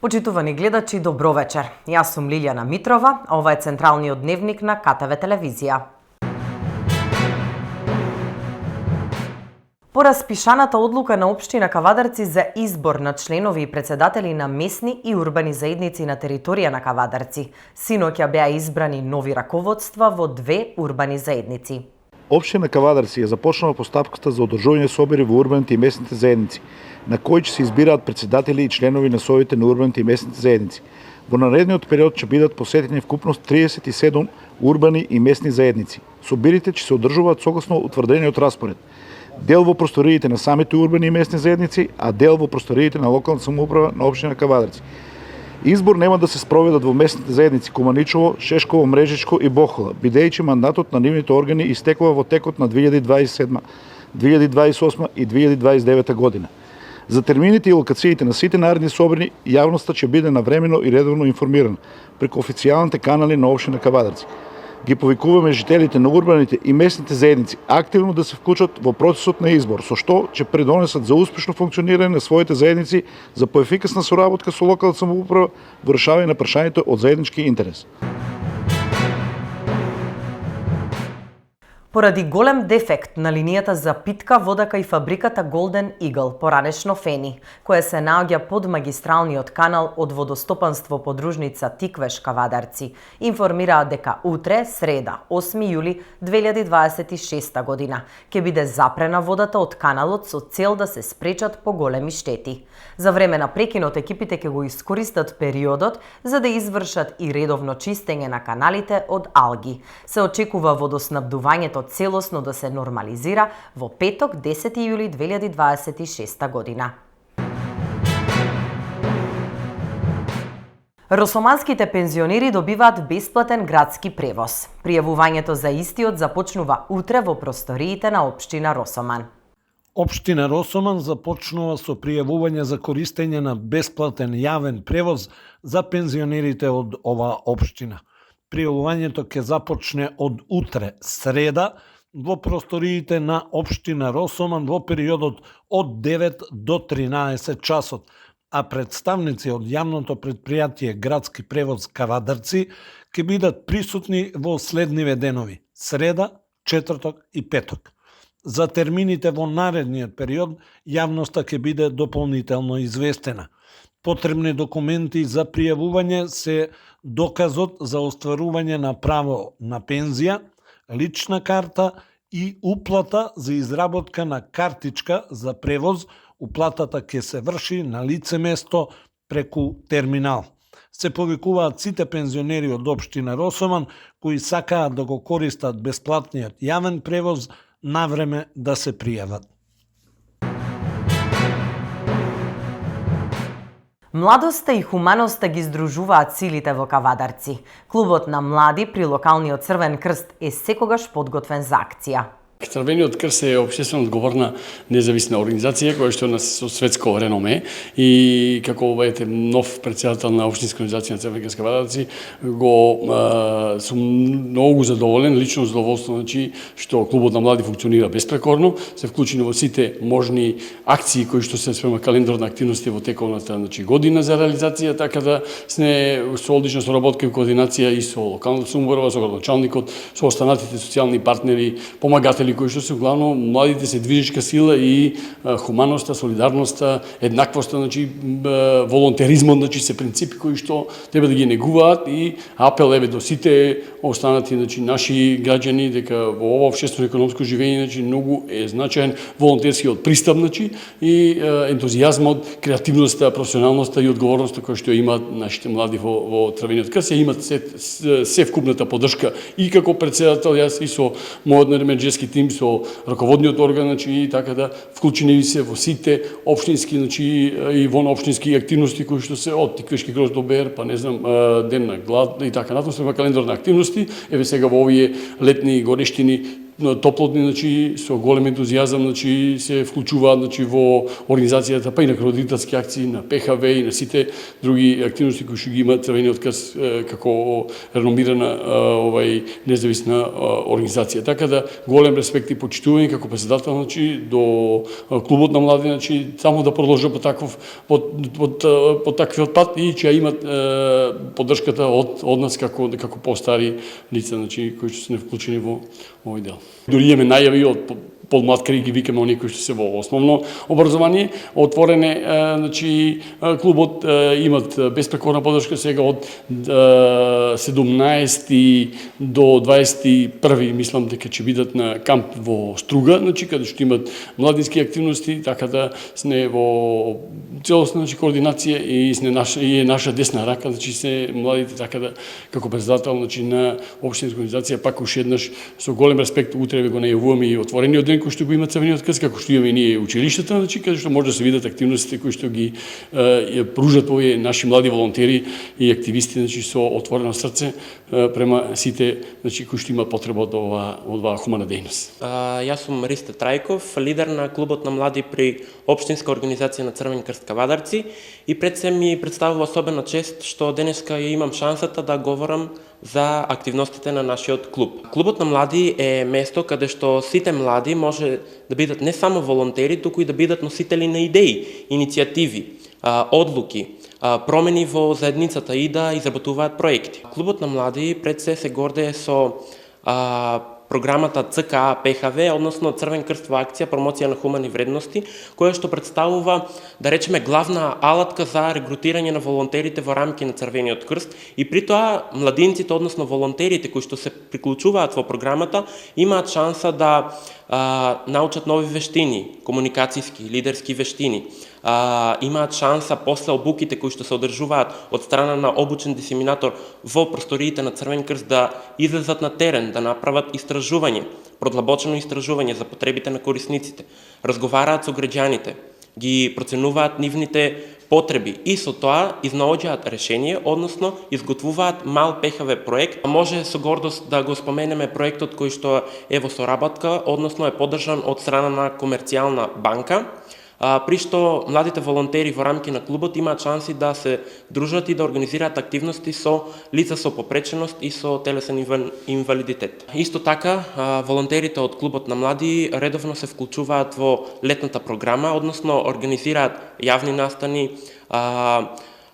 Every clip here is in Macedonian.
Почитувани гледачи, добро вечер. Јас сум Лилијана Митрова, а ова е централниот дневник на КТВ телевизија. По распишаната одлука на општина Кавадарци за избор на членови и председатели на местни и урбани заедници на територија на Кавадарци, синоќ беа избрани нови раководства во две урбани заедници. Општина Кавадарци ја започнала постапката за одржување собори во урбаните и местните заедници, на кои ќе се избираат председатели и членови на советите на урбаните и местните заедници. Во наредниот период ќе бидат посетени вкупност 37 урбани и местни заедници. Соборите ќе се одржуваат согласно утврдениот распоред. Дел во просториите на самите урбани и местни заедници, а дел во просториите на локалната самоуправа на општина Кавадарци. Избор нема да се спроведат во местните заедници Куманичово, Шешково, Мрежичко и Бохола, бидејќи мандатот на нивните органи истекува во текот на 2027, 2028 и 2029 година. За термините и локациите на сите наредни собори, јавноста ќе биде навремено и редовно информирана преку официјалните канали на општина Кавадарци. Ги повикуваме жителите на урбаните и местните заедници активно да се вклучат во процесот на избор, со што ќе придонесат за успешно функционирање на своите заедници, за поефикасна соработка со локалната самоуправа во решавање на прашањето од заеднички интерес. Поради голем дефект на линијата за питка вода кај фабриката Golden Eagle, поранешно Фени, која се наоѓа под магистралниот канал од водостопанство подружница Тиквеш Кавадарци, информираа дека утре, среда, 8 јули 2026 година, ќе биде запрена водата од каналот со цел да се спречат поголеми штети. За време на прекинот екипите ќе го искористат периодот за да извршат и редовно чистење на каналите од алги. Се очекува водоснабдувањето целосно да се нормализира во петок 10 јули 2026 година. Росоманските пензионери добиваат бесплатен градски превоз. Пријавувањето за истиот започнува утре во просториите на општина Росоман. Општина Росоман започнува со пријавување за користење на бесплатен јавен превоз за пензионерите од оваа општина. Пријавувањето ќе започне од утре, среда, во просториите на општина Росоман во периодот од 9 до 13 часот, а представници од јавното предпријатие Градски превоз Кавадарци ќе бидат присутни во следниве денови: среда, четврток и петок. За термините во наредниот период јавноста ќе биде дополнително известена. Потребни документи за пријавување се доказот за остварување на право на пензија, лична карта и уплата за изработка на картичка за превоз. Уплатата ќе се врши на лице место преку терминал. Се повикуваат сите пензионери од општина Росоман кои сакаат да го користат бесплатниот јавен превоз навреме да се пријават. Младоста и хуманоста ги здружуваат силите во Кавадарци. Клубот на млади при локалниот Црвен крст е секогаш подготвен за акција. Црвениот крст е општествено одговорна независна организација која што е со светско реноме и како нов претседател на општинска организација на Црвен крст Кавадарци сум многу задоволен, лично задоволство што клубот на млади функционира безпрекорно, се вклучени во сите можни акции кои што се спрема календар на активности во тековната година за реализација, така да сме со одлична соработка и координација и со локалната самоуправа, со градоначалникот, со останатите социјални партнери, помагатели кои што се главно младите се движечка сила и хуманоста, солидарноста, еднаквоста, волонтеризмот, се принципи кои што треба да ги негуваат и апел до сите останати наши граѓани дека во ова општествено-економско живење многу е значаен волонтерскиот пристап и ентузијазмот, креативноста, професионалноста и одговорноста која што имаат нашите млади во Црвениот крст, имаат се вкупната поддршка и како председател јас и со мојот менеџерски тим, со раководниот орган, и така да вклучени се во сите општински и вонопштински активности кои што се од Тиквешки гроз до Бер, па не знам, ден на глад и така натаму, календар на активности. Еве сега во овие летни годиштини топлотни, значи со голем ентузијазам, значи се вклучуваат, значи во организацијата, па и на родителски акции, на ПХВ и на сите други активности кои што ги има Црвениот крст како реномирана независна организација. Така да голем респект и почитување како председател, значи до клубот на млади, значи само да продолжа по таквиот пат и ќе имат поддршката од нас како постари лица, значи кои што се вклучени во овој дел. Дори имаме најави од подмлаткари, ги викаме оние кои што се во основно образование, отворене, значи клубот имат безпрекорна поддршка сега од 17 до 21, мислам дека ќе бидат на камп во Струга, значи каде што имат младински активности, така да сме во целосна, значи, координација и е наша десна рака, значи се младите, така да како председател, значи на општинска организација пак уште еднаш со голем респект утре го најавуваме и отворениот ден кој што го има Црвениот крст, како што имаме и ние училиштата, значи каде што може да се видат активностите кои што ги пружат овие наши млади волонтери и активисти, значи со отворено срце према сите, значи кои што имаат потреба од оваа хумана дејност. Јас сум Ристо Трајков, лидер на клубот на млади при општинска организација на Црвен крст Кавадарци и пред се ми представува особена чест што денеска ја имам шансата да говорам за активностите на нашиот клуб. Клубот на млади е место каде што сите млади може да бидат не само волонтери, туку и да бидат носители на идеи, иницијативи, одлуки, промени во заедницата и да изработуваат проекти. Клубот на млади пред се гордее со програмата ЦКА ПХВ, односно Црвен крст во акција промоција на хумани вредности, која што представува, да речеме, главна алатка за регрутирање на волонтерите во рамки на Црвениот крст и при тоа младинците, односно волонтерите кои што се приклучуваат во програмата, имаат шанса да научат нови вештини, комуникацијски, лидерски вештини. Имаат шанса после обуките кои што се одржуваат од страна на обучен дисеминатор во просториите на Црвен крст да излезат на терен, да направат истражување, продлабочено истражување за потребите на корисниците, разговараат со граѓаните, ги проценуваат нивните потреби и со тоа изнаоѓаат решение, односно изготвуваат мал ПХВ проект. Може со гордост да го споменеме проектот кој што е во соработка, односно е поддржан од страна на комерцијална банка, при што младите волонтери во рамки на клубот имаат шанси да се дружат и да организираат активности со лица со попреченост и со телесен инвалидитет. Исто така, волонтерите од клубот на млади редовно се вклучуваат во летната програма, односно организираат јавни настани,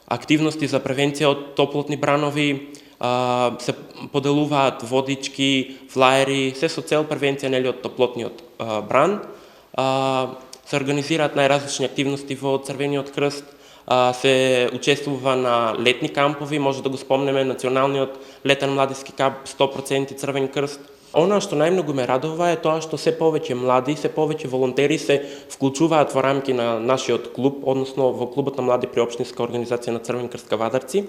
активности за превенција од топлотни бранови, се поделуваат водички, флаери, се со цел превенција од топлотниот бран. Се организираат најразлични активности во Црвениот крст, се учествува на летни кампови, може да го спомнеме националниот летен младински камп 100% Црвен крст. Она што најмногу ме радува е тоа што се повеќе млади, се повеќе волонтери се вклучуваат во рамки на нашиот клуб, односно во клубот на млади при општинска организација на Црвен крст Кавадарци.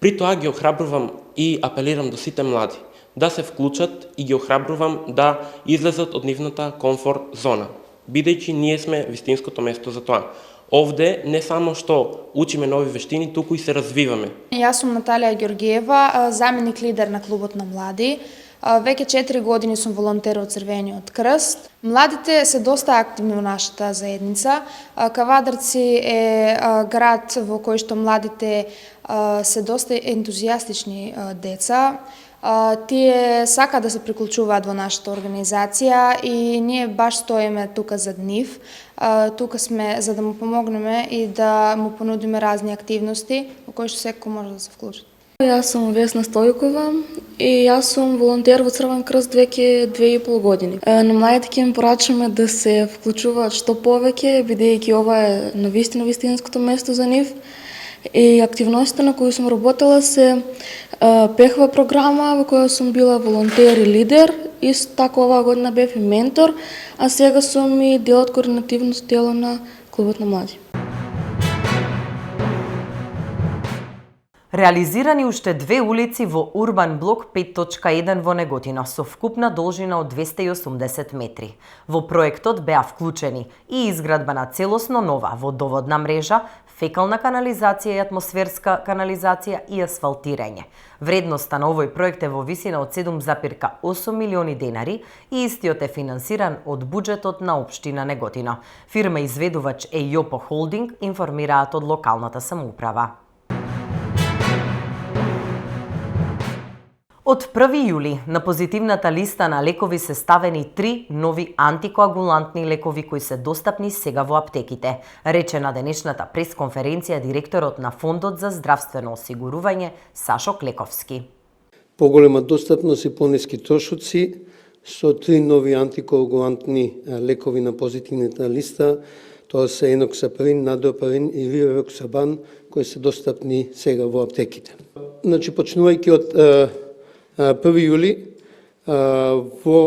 При тоа ги охрабрувам и апелирам до сите млади да се вклучат и ги охрабрувам да излезат од нивната комфорт зона, бидејќи ние сме вистинското место за тоа. Овде не само што учиме нови вештини, туку и се развиваме. Јас сум Наталија Ѓоргиева, заменик лидер на клубот на млади. Веќе 4 години сум волонтер од Црвениот крст. Младите се доста активни во нашата заедница. Кавадарци е град во кој што младите се доста ентузијастични деца. Тие сака да се приклучуваат во нашата организација и ние баш стоиме тука за нив. Тука сме за да му помогнеме и да му понудиме разни активности во кои што секој може да се вклучи. Јас сум Весна Стојкова и јас сум волонтер во Црвен крст веќе 2,5 години. На младите ќе им порачаме да се вклучуваат што повеќе, бидејќи ова е навистина вистинското место за нив. И активностите на кои сум работела се ПХВ програма во која сум била волонтер и лидер, исто така оваа година бев и ментор, а сега сум и дел од координативното тело на клубот на млади. Реализирани уште 2 улици во Урбан блок 5.1 во Неготино со вкупна должина од 280 метри. Во проектот беа вклучени и изградба на целосно нова водоводна мрежа, фекална канализација и атмосферска канализација и асфалтирање. Вредноста на овој проект е во висина од 7,8 милиони денари и истиот е финансиран од буџетот на општина Неготино. Фирма изведувач ЕЈОПО Холдинг информираат од локалната самоуправа. Од 1 јули на позитивната листа на лекови се ставени 3 нови антикоагулантни лекови кои се достапни сега во аптеките, рече на денешната пресконференција директорот на Фондот за здравствено осигурување Сашо Клековски. Поголема достапност и пониски трошоци со 3 нови антикоагулантни лекови на позитивната листа, тоа се еноксапарин, надропарин и рироксабан, кои се достапни сега во аптеките. Значи, почнувајќи од 1 јули во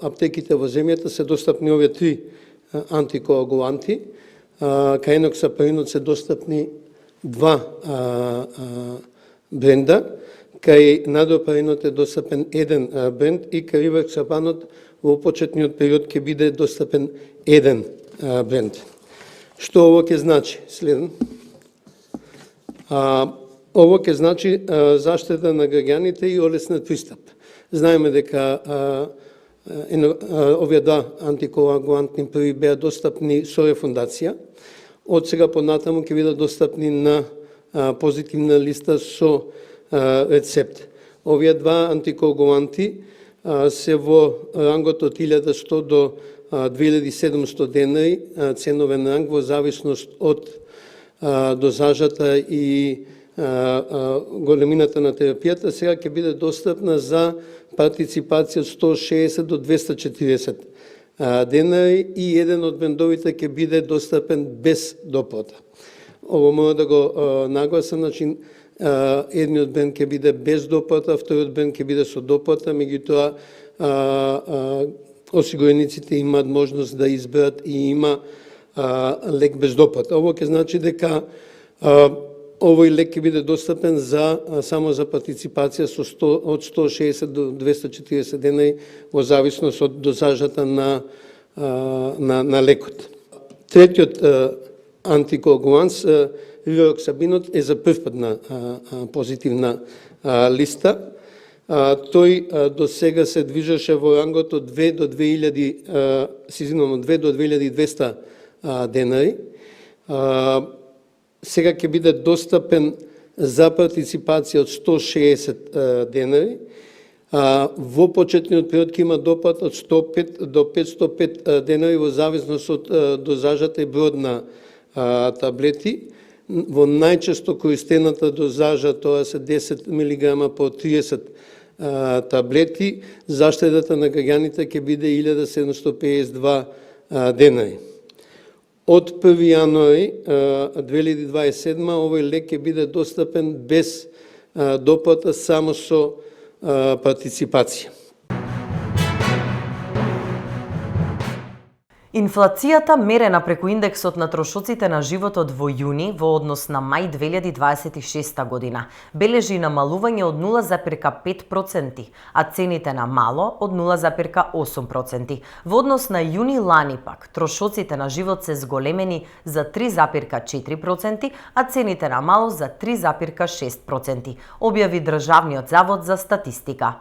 аптеките во земјата се достапни овие 3 антикоагуланти. Кај еноксапаринот се достапни 2 бренда, кај надропаринот е достапен 1 бренд и кај рироксабанот во почетниот период ќе биде достапен 1 бренд. Што ово ќе значи? Следен. Ово ќе значи заштита на граѓаните и олеснат пристап. Знаеме дека овие 2 антикоагулантни први беа достапни со рефундација. Од сега понатаму ќе бидат достапни на позитивна листа со рецепт. Овие 2 антикоагуланти се во рангот од 1100 до 2700 денари, ценовен ранг во зависност од дозажата и големината на терапијата, сега ќе биде достапна за партиципација од 160 до 240 денари и еден од брендовите ќе биде достапен без доплата. Ово мора да го нагласам, значи едниот бренд ќе биде без доплата, вториот бренд ќе биде со доплата, меѓутоа осигурениците имаат можност да изберат и има лек без доплата. Ово ќе значи дека овој лек ќе биде достапен само за партиципација од 160 до 240 денари во зависност од дозажата на лекот. Третиот антикоагулант, рироксабинот, е за прв пат на позитивна листа. Тој до сега се движеше во рангот од 2 до 2200 денари. Сега ќе биде достапен за партиципација од 160 денари. Во почетниот период ќе има доплат од 105 до 505 денари во зависност од дозажата и бројот на таблети. Во најчесто користената дозажа, тоа се 10 мг по 30 таблети, заштедата на граѓаните ќе биде 1752 денари. Од 1 јануари 2027 овој лек ќе биде достапен без доплата, само со партиципација. Инфлацијата мерена преку индексот на трошоците на животот во јуни во однос на мај 2026 година бележи намалување од 0,5%, а цените на мало од 0,8%. Во однос на јуни лани пак, трошоците на живот се зголемени за 3,4%, а цените на мало за 3,6%, објави Државниот завод за статистика.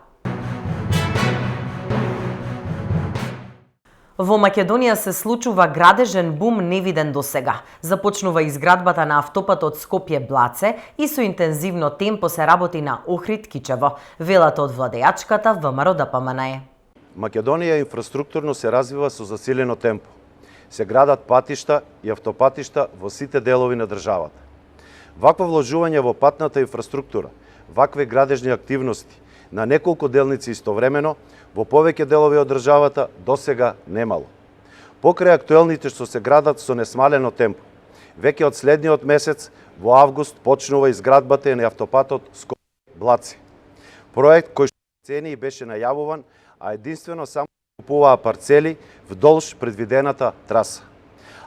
Во Македонија се случува градежен бум невиден досега. Започнува изградбата на автопатот Скопје-Блаце и со интензивно темпо се работи на Охрид-Кичево, велат од владејачката ВМРО ДПМНЕ. Македонија инфраструктурно се развива со засилено темпо. Се градат патишта и автопатишта во сите делови на државата. Вакво вложување во патната инфраструктура, вакви градежни активности на неколку делници истовремено во повеќе делови од државата досега немало. Покрај актуелните што се градат со несмалено темпо, веќе од следниот месец во август почнува изградбата на автопатот Скопје-Блаце. Проект кој што цени беше најавуван, а единствено само купуваа парцели вдолж предвидената траса.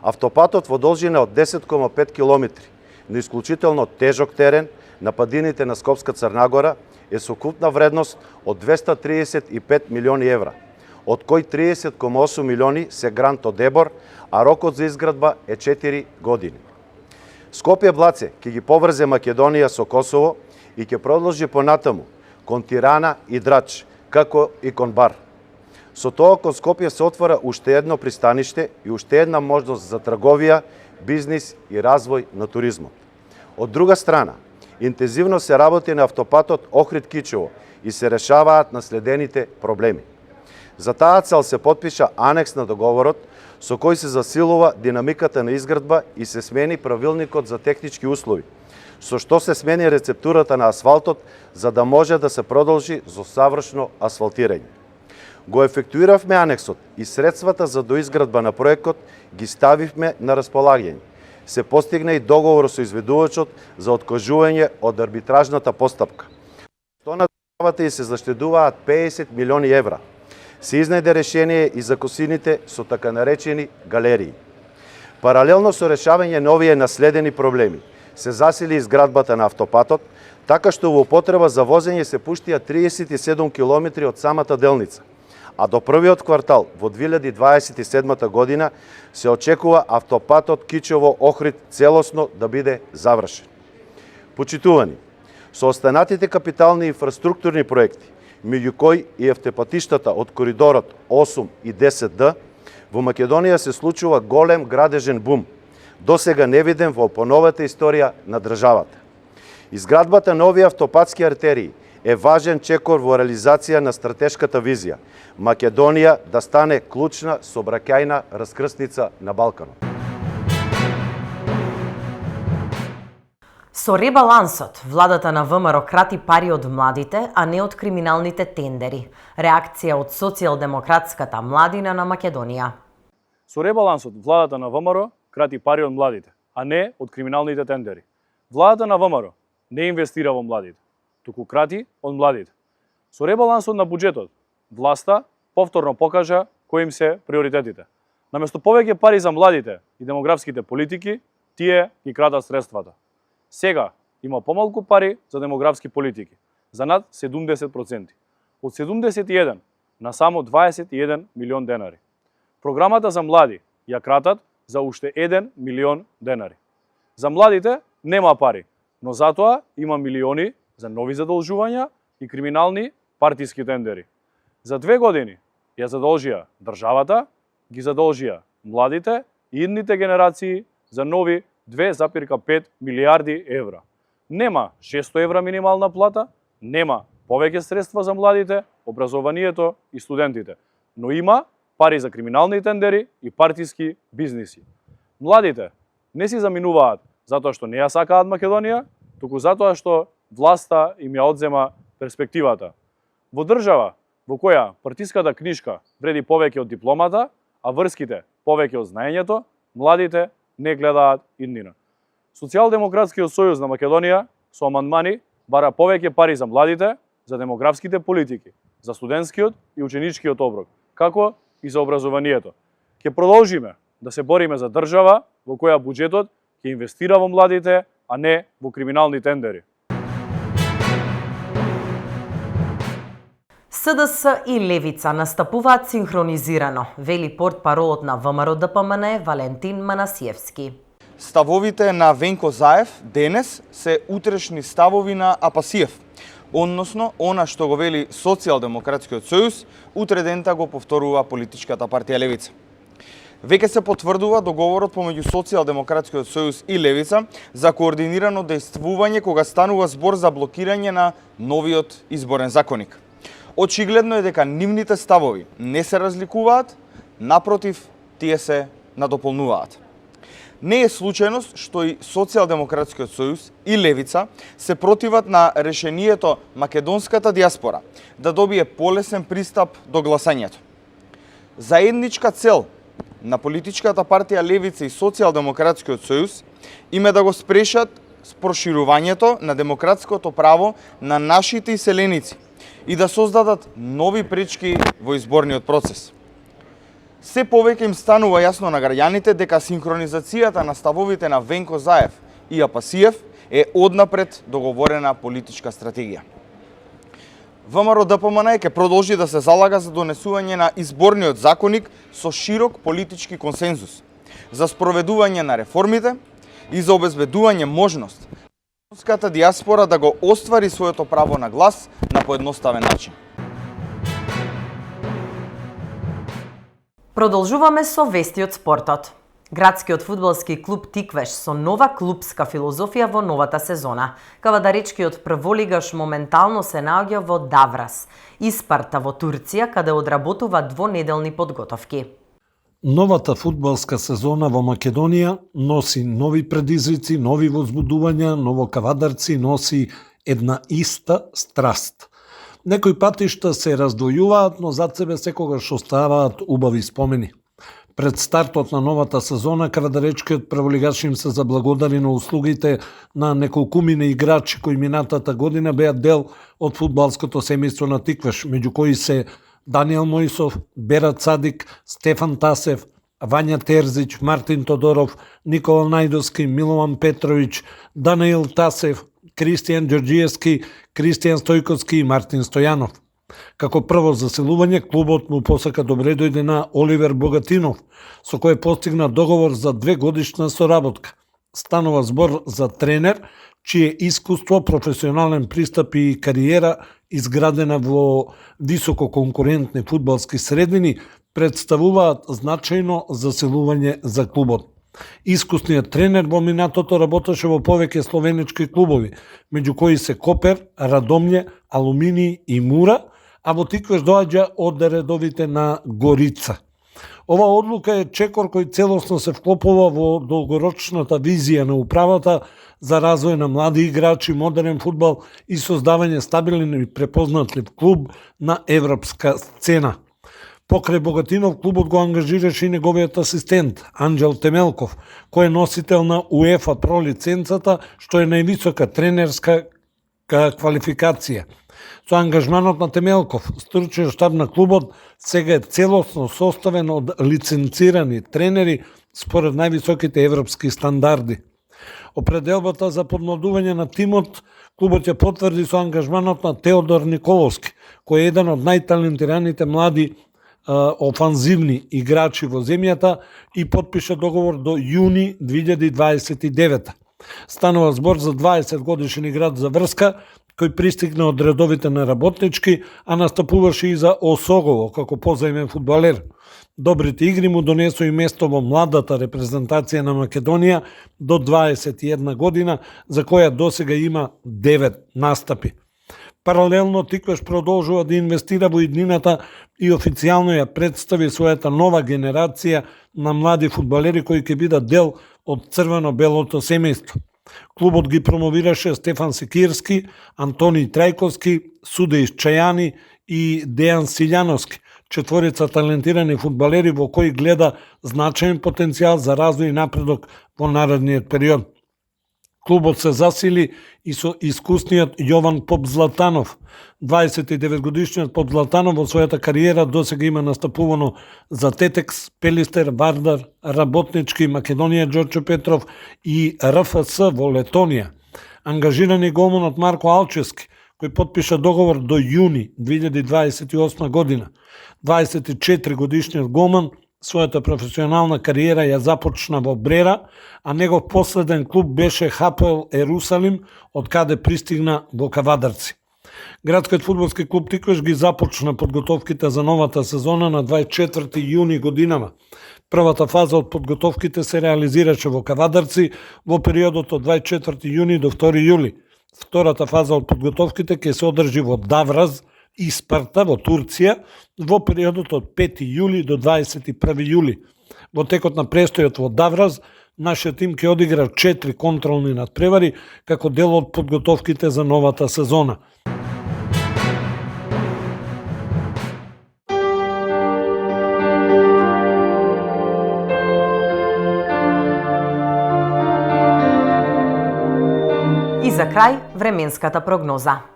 Автопатот во должина од 10,5 км на исклучително тежок терен на падините на Скопска Црнагора е со купна вредност од 235 милиони евра, од кои 30,8 милиони се грант од ЕБОР, а рокот за изградба е 4 години. Скопје-Блаце ќе ги поврзе Македонија со Косово и ќе продолжи понатаму кон Тирана и Драч, како и кон Бар. Со тоа кон Скопје се отвора уште едно пристаниште и уште една можност за трговија, бизнис и развој на туризмот. Од друга страна, интензивно се работи на автопатот Охрид-Кичево и се решаваат наследените проблеми. За таа цел се потпиша анекс на договорот со кој се засилува динамиката на изградба и се смени правилникот за технички услови, со што се смени рецептурата на асфалтот за да може да се продолжи за совршено асфалтирање. Го ефектуиравме анексот и средствата за доизградба на проектот ги ставивме на располагање. Се постигна и договор со изведувачот за откажување од арбитражната постапка. Што на државата и се заштедуваат 50 милиони евра. Се изнајде решение и за косините со така наречени галерии. Паралелно со решавање на овие наследени проблеми, се засили изградбата на автопатот, така што во употреба за возење се пуштија 37 километри од самата делница, а до првиот квартал во 2027 година се очекува автопатот Кичево-Охрид целосно да биде завршен. Почитувани, со останатите капитални инфраструктурни проекти, меѓу кои и автопатиштата од коридорот 8 и 10D, во Македонија се случува голем градежен бум, досега невиден во поновата историја на државата. Изградбата на овие автопатски артерии е важен чекор во реализација на стратешката визија Македонија да стане клучна сообраќајна раскрсница на Балканот. Со ребалансот, владата на ВМРО крати пари од младите, а не од криминалните тендери. Реакција од социјалдемократската младина на Македонија. Со ребалансот, владата на ВМРО крати пари од младите, а не од криминалните тендери. Владата на ВМРО не инвестира во младите, туку крати од младите. Со ребалансот на буџетот, власта повторно покажа кои им се приоритетите. Наместо повеќе пари за младите и демографските политики, тие ги крадат средствата. Сега има помалку пари за демографски политики, за над 70%. Од 71 на само 21 милион денари. Програмата за млади ја кратат за уште 1 милион денари. За младите нема пари, но затоа има милиони за нови задолжувања и криминални партиски тендери. За 2 години ја задолжија државата, ги задолжија младите и идните генерации за нови 2,5 милиарди евра. Нема 600 евра минимална плата, нема повеќе средства за младите, образованието и студентите, но има пари за криминални тендери и партиски бизниси. Младите не си заминуваат затоа што не ја сакаат Македонија, туку затоа што власта им ја одзема перспективата. Во држава во која партиската книжка вреди повеќе од дипломата, а врските повеќе од знаењето, младите не гледаат иднина. Социјалдемократскиот сојуз на Македонија со амандмани бара повеќе пари за младите, за демографските политики, за студентскиот и ученичкиот оброк, како и за образованието. Ќе продолжиме да се бориме за држава во која буџетот ќе инвестира во младите, а не во криминални тендери. СДС и Левица настапуваат синхронизирано, вели портпаролот на ВМРО-ДПМН Валентин Манасиевски. Ставовите на Венко Заев денес се утрешни ставови на Апасиев, односно она што го вели Социјалдемократскиот сојуз, утре дента го повторува политичката партија Левица. Веќе се потврдува договорот помеѓу Социјалдемократскиот сојуз и Левица за координирано действување кога станува збор за блокирање на новиот изборен законник. Очигледно е дека нивните ставови не се разликуваат, напротив, тие се надополнуваат. Не е случајност што и Социјалдемократскиот сојуз и Левица се противат на решението македонската диаспора да добие полесен пристап до гласањето. Заедничка цел на политичката партија Левица и Социјалдемократскиот сојуз им е да го спрешат проширувањето на демократското право на нашите иселеници и да создадат нови пречки во изборниот процес. Се повеќе им станува јасно на граѓаните дека синхронизацијата на ставовите на Венко Заев и Апасиев е однапред договорена политичка стратегија. ВМРО-ДПМН ќе продолжи да се залага за донесување на изборниот законник со широк политички консензус, за спроведување на реформите, и за обезбедување можност македонската дијаспора да го оствари своето право на глас на поедноставен начин. Продолжуваме со вести од спортот. Градскиот фудбалски клуб Тиквеш со нова клубска филозофија во новата сезона. Кавадаречкиот прволигаш моментално се наоѓа во Даврас, Испарта во Турција, каде одработува двонеделни подготовки. Новата фудбалска сезона во Македонија носи нови предизвици, нови возбудувања, ново кавадарци, носи една иста страст. Некои патишта се раздвојуваат, но зад себе секогаш оставаат убави спомени. Пред стартот на новата сезона, кавадаречкиот прволигаш им се заблагодари на услугите на неколкумина играчи кои минатата година беа дел од фудбалското семејство на Тиквеш, меѓу кои се Даниел Мојсов, Берат Садик, Стефан Тасев, Вања Терзич, Мартин Тодоров, Никола Најдовски, Милован Петровиќ, Даниел Тасев, Кристијан Ѓорѓиевски, Кристијан Стојковски и Мартин Стојанов. Како прво заселување, клубот му посака добре дојде на Оливер Богатинов, со кој постигна договор за 2-годишна соработка. Станува збор за тренер, чие искуство, професионален пристап и кариера изградена во високо конкурентни фудбалски средини представуваат значајно заселување за клубот. Искусниот тренер во минатото работеше во повеќе словенички клубови, меѓу кои се Копер, Радомље, Алуминиј и Мура, а во Тиквеш доаѓа од редовите на Горица. Ова одлука е чекор кој целосно се вклопува во долгорочната визија на управата за развој на млади играчи, модерен фудбал и создавање стабилен и препознатлив клуб на европска сцена. Покрај Богатинов, клубот го ангажираше и неговиот асистент, Анџел Темелков, кој е носител на УЕФА Про лиценцата, што е највисока тренерска квалификација. Со ангажманот на Темелков, стручен штаб на клубот сега е целосно составен од лиценцирани тренери според највисоките европски стандарди. Определбата за подмладување на тимот, клубот ја потврди со ангажманот на Теодор Николовски, кој е еден од најталентираните млади офанзивни играчи во земјата и подпиша договор до јуни 2029. Станува збор за 20 годишен играч за врска, кој пристигна од редовите на Работнички, а настапуваше и за Осогово како позајмен фудбалер. Добрите игри му донесоа и место во младата репрезентација на Македонија до 21 година, за која досега има 9 настапи. Паралелно Тиквеш продолжува да инвестира во иднината и официјално ја представи својата нова генерација на млади фудбалери кои ќе бидат дел од црвено-белото семејство. Клубот ги промовираше Стефан Секирски, Антони Трајковски, Судеис Чајани и Дејан Силјановски, четворица талентирани фудбалери во кои гледа значаен потенцијал за развој и напредок во наредниот период. Клубот се засили и со искусниот Јован Попзлатанов. 29-годишниот Попзлатанов во својата кариера досега има настапувано за Тетекс, Пелистер, Вардар, Работнички, Македонија Ѓорче Петров и РФС во Летонија. Ангажиран е голманот Марко Алчевски, кој потпиша договор до јуни 2028 година. 24 годишниот голман својата професионална кариера ја започна во Брера, а негов последен клуб беше ХПЛ Ерусалим, од каде пристигна во Кавадарци. Градскиот фудбалски клуб Тиквеш ги започна подготовките за новата сезона на 24 јуни годинава. Првата фаза од подготовките се реализираше во Кавадарци во периодот од 24 јуни до 2 јули. Втората фаза од подготовките ќе се одржи во Давраз, Испарта во Турција во периодот од 5 јули до 21 јули. Во текот на престојот во Давраз, нашиот тим ќе одигра 4 контролни надпревари како дел од подготовките за новата сезона. И за крај, временската прогноза.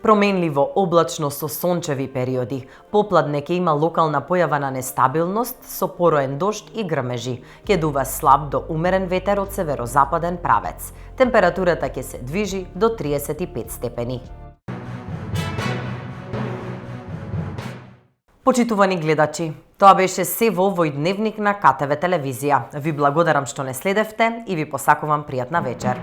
Променливо облачно со сончеви периоди. Попладне ќе има локална појава на нестабилност со пороен дожд и грмежи. Ќе дува слаб до умерен ветер од северозападен правец. Температурата ќе се движи до 35 степени. Почитувани гледачи, Тоа беше се во овој дневник на КТВ телевизија. Ви благодарам што не следевте и ви посакувам пријатна вечер.